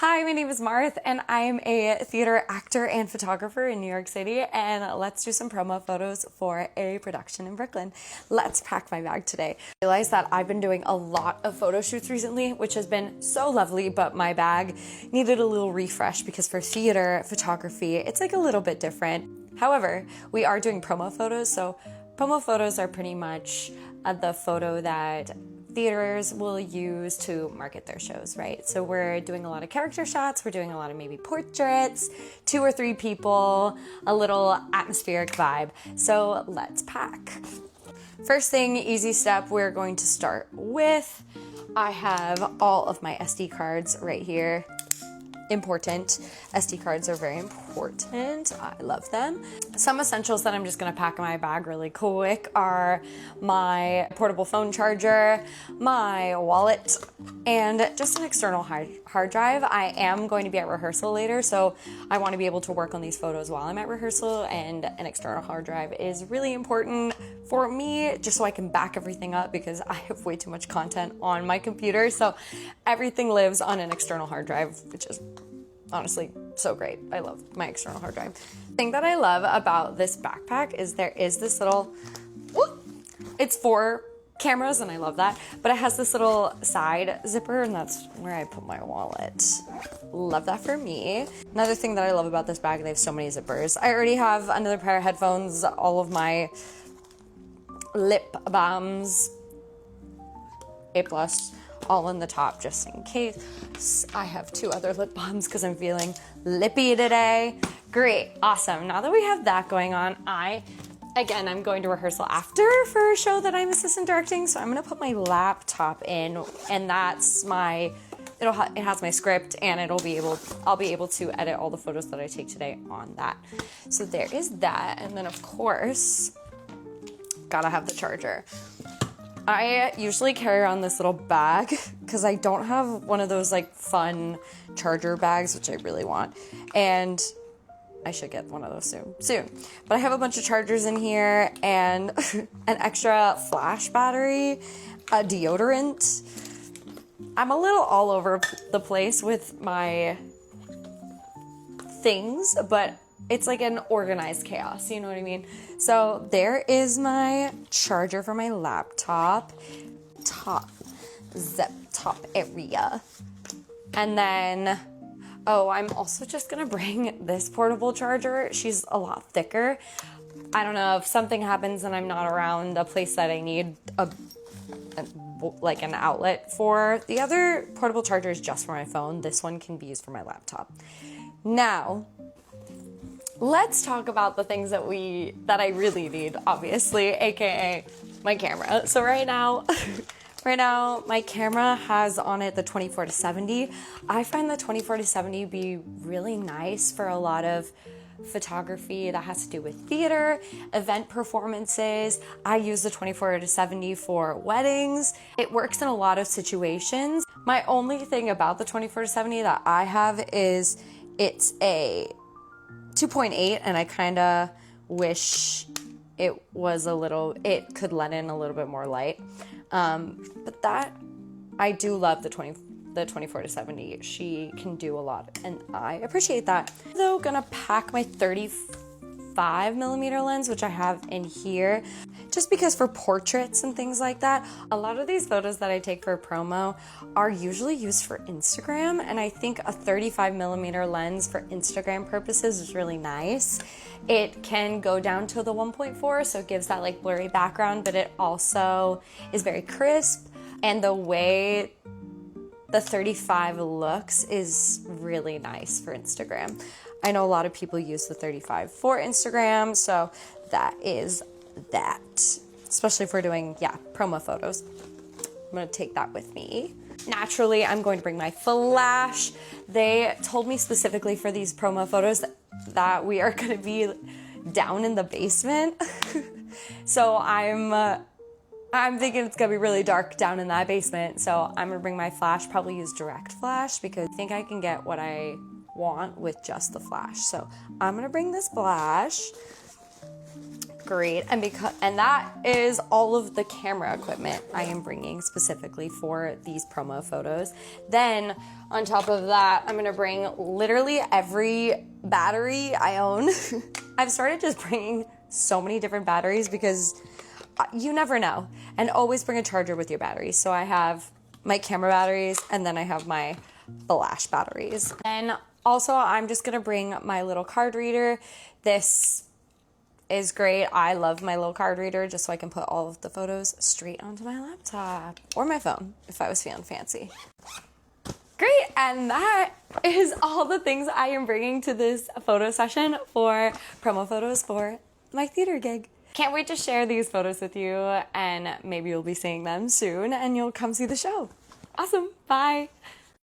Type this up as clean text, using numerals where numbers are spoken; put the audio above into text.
Hi, my name is Marth, and I'm a theater actor and photographer in New York City, and let's do some promo photos for a production in Brooklyn. Let's pack my bag today. I realized that I've been doing a lot of photo shoots recently, which has been so lovely, but my bag needed a little refresh because for theater photography, it's like a little bit different. However, we are doing promo photos, so promo photos are pretty much the photo that theaters will use to market their shows, right? So we're doing a lot of character shots, we're doing a lot of maybe portraits, 2 or 3 people, a little atmospheric vibe. So let's pack. First thing, easy step, we're going to start with, I have all of my SD cards right here. Important. SD cards are very important. I love them. Some essentials that I'm just gonna pack in my bag really quick are my portable phone charger, my wallet, and just an external hard drive. I am going to be at rehearsal later, so I want to be able to work on these photos while I'm at rehearsal, and an external hard drive is really important for me just so I can back everything up because I have way too much content on my computer. So everything lives on an external hard drive, which is honestly so great. I love my external hard drive. The thing that I love about this backpack is there is this little, it's for cameras and I love that, but it has this little side zipper and that's where I put my wallet. Love that for me. Another thing that I love about this bag, they have so many zippers. I already have another pair of headphones, all of my lip balms, A+, all in the top just in case. I have 2 other lip balms because I'm feeling lippy today. Great, awesome. Now that we have that going on, Again, I'm going to rehearsal after for a show that I'm assistant directing, so I'm gonna put my laptop in, and that's it has my script, and I'll be able to edit all the photos that I take today on that. So there is that, and then of course, gotta have the charger. I usually carry around this little bag because I don't have one of those like fun charger bags, which I really want, and I should get one of those soon. But I have a bunch of chargers in here and an extra flash battery, a deodorant. I'm a little all over the place with my things, but it's like an organized chaos, you know what I mean? So there is my charger for my laptop, top area. And then, I'm also just gonna bring this portable charger. She's a lot thicker. I don't know, if something happens and I'm not around a place that I need an outlet for. The other portable charger is just for my phone. This one can be used for my laptop. Now, let's talk about the things that I really need, obviously, aka my camera. So right now my camera has on it the 24-70. I find the 24-70 be really nice for a lot of photography that has to do with theater, event performances. I use the 24-70 for weddings. It works in a lot of situations. My only thing about the 24-70 that I have is it's a 2.8, and I kind of wish it could let in a little bit more light. But that, I do love the 24-70. She can do a lot, and I appreciate that. Though, gonna pack my 35mm lens, which I have in here, just because for portraits and things like that, a lot of these photos that I take for promo are usually used for Instagram, and I think a 35mm lens for Instagram purposes is really nice. It can go down to the 1.4, so it gives that like blurry background, but it also is very crisp, and the way the 35 looks is really nice for Instagram. I know a lot of people use the 35 for Instagram, so that is that. Especially if we're doing, promo photos. I'm gonna take that with me. Naturally, I'm going to bring my flash. They told me specifically for these promo photos that we are gonna be down in the basement. So I'm thinking it's gonna be really dark down in that basement. So I'm gonna bring my flash, probably use direct flash because I think I can get what I want with just the flash. So I'm gonna bring this flash. great. And that is all of the camera equipment I am bringing specifically for these promo photos. Then on top of that, I'm gonna bring literally every battery I own. I've started just bringing so many different batteries because you never know. And always bring a charger with your batteries. So I have my camera batteries and then I have my flash batteries. And also I'm just gonna bring my little card reader. This is great. I love my little card reader just so I can put all of the photos straight onto my laptop or my phone if I was feeling fancy. Great, and that is all the things I am bringing to this photo session for promo photos for my theater gig. Can't wait to share these photos with you, and maybe you'll be seeing them soon and you'll come see the show. Awesome, bye.